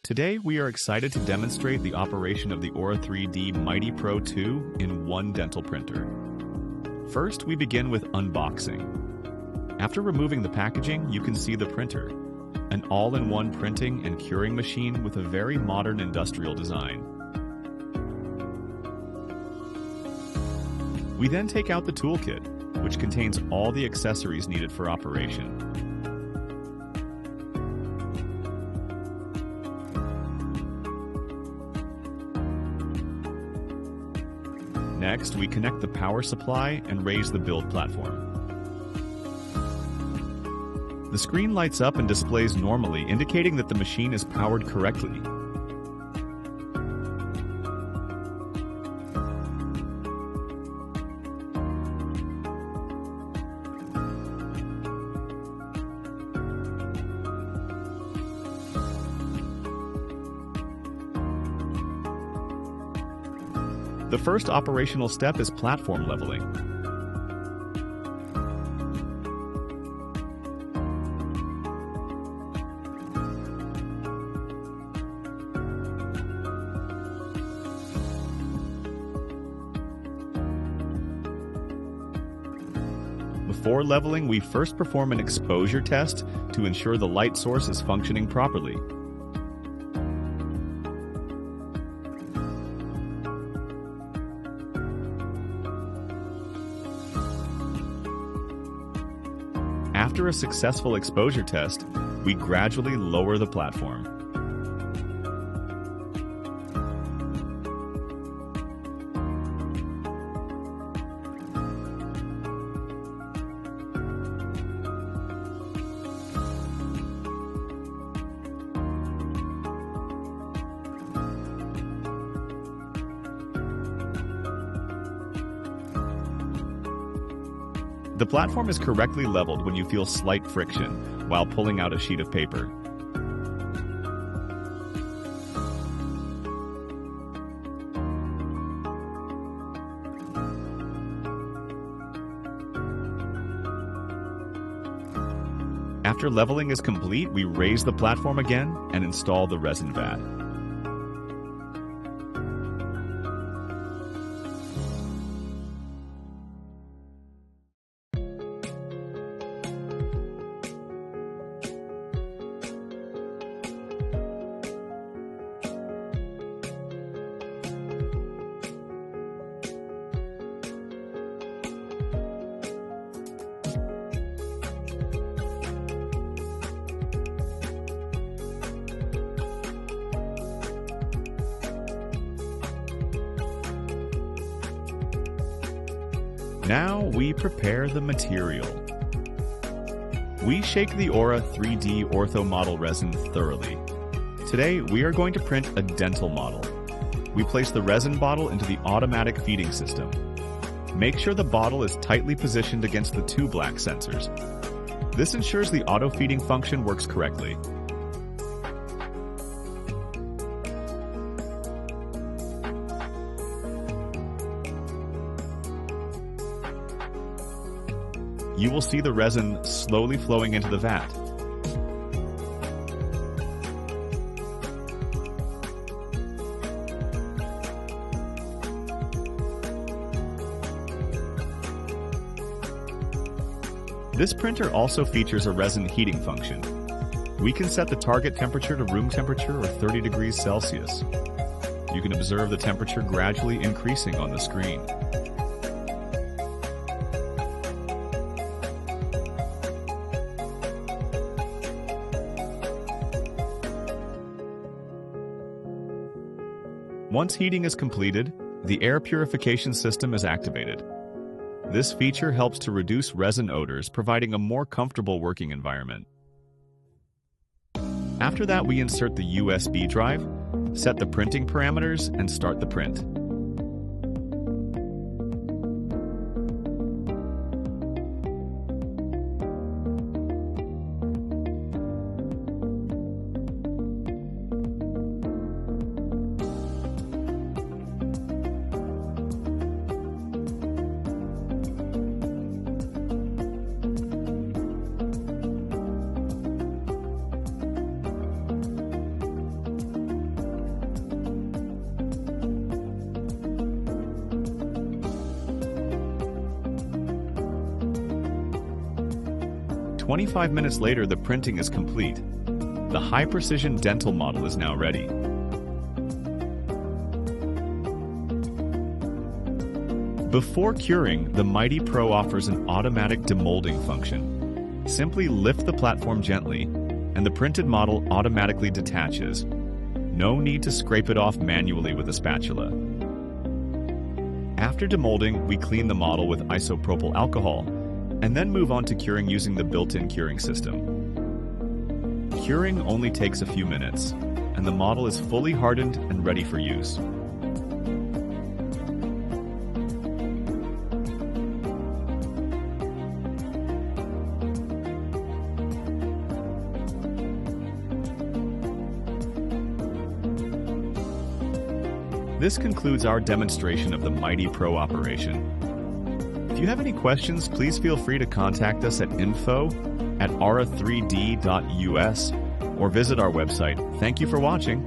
Today, we are excited to demonstrate the operation of the Aura 3D Mighty Pro 2 in one dental printer. First, we begin with unboxing. After removing the packaging, you can see the printer, an all-in-one printing and curing machine with a very modern industrial design. We then take out the toolkit, which contains all the accessories needed for operation. Next, we connect the power supply and raise the build platform. The screen lights up and displays normally, indicating that the machine is powered correctly. The first operational step is platform leveling. Before leveling, we first perform an exposure test to ensure the light source is functioning properly. After a successful exposure test, we gradually lower the platform. The platform is correctly leveled when you feel slight friction while pulling out a sheet of paper. After leveling is complete, we raise the platform again and install the resin vat. Now we prepare the material. We shake the Aura 3D Ortho Model resin thoroughly. Today, we are going to print a dental model. We place the resin bottle into the automatic feeding system. Make sure the bottle is tightly positioned against the two black sensors. This ensures the auto-feeding function works correctly. You will see the resin slowly flowing into the vat. This printer also features a resin heating function. We can set the target temperature to room temperature or 30 degrees Celsius. You can observe the temperature gradually increasing on the screen. Once heating is completed, the air purification system is activated. This feature helps to reduce resin odors, providing a more comfortable working environment. After that, we insert the USB drive, set the printing parameters, and start the print. 25 minutes later, the printing is complete. The high-precision dental model is now ready. Before curing, the Mighty Pro offers an automatic demolding function. Simply lift the platform gently, and the printed model automatically detaches. No need to scrape it off manually with a spatula. After demolding, we clean the model with isopropyl alcohol, and then move on to curing using the built-in curing system. Curing only takes a few minutes, and the model is fully hardened and ready for use. This concludes our demonstration of the Mighty Pro operation. If you have any questions, please feel free to contact us at info@aura3d.us or visit our website. Thank you for watching.